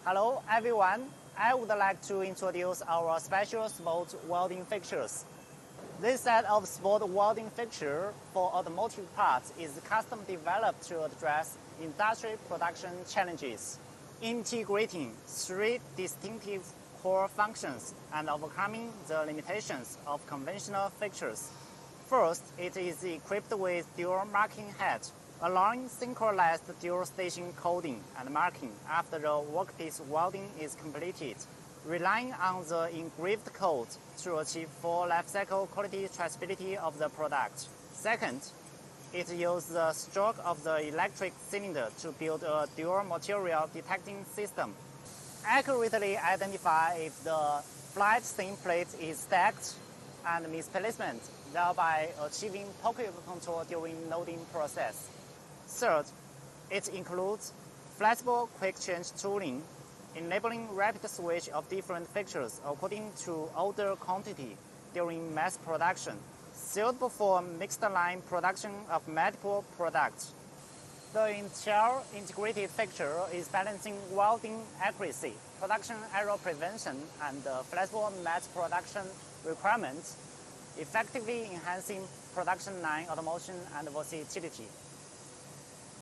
Hello everyone, I would like to introduce our special sport welding fixtures. This set of sport welding fixture for automotive parts is custom developed to address industry production challenges, integrating three distinctive core functions and overcoming the limitations of conventional fixtures. First, it is equipped with dual marking head, allowing synchronized dual station coding and marking after the workpiece welding is completed, relying on the engraved code to achieve full life cycle quality traceability of the product. Second, it uses the stroke of the electric cylinder to build a dual material detecting system, accurately identify if the flat thin plate is stacked and misplacement, thereby achieving pocket control during loading process. Third, it includes flexible quick change tooling, enabling rapid switch of different fixtures according to order quantity during mass production, suitable for mixed line production of multiple products. The entire integrated fixture is balancing welding accuracy, production error prevention, and flexible mass production requirements, effectively enhancing production line automation and versatility.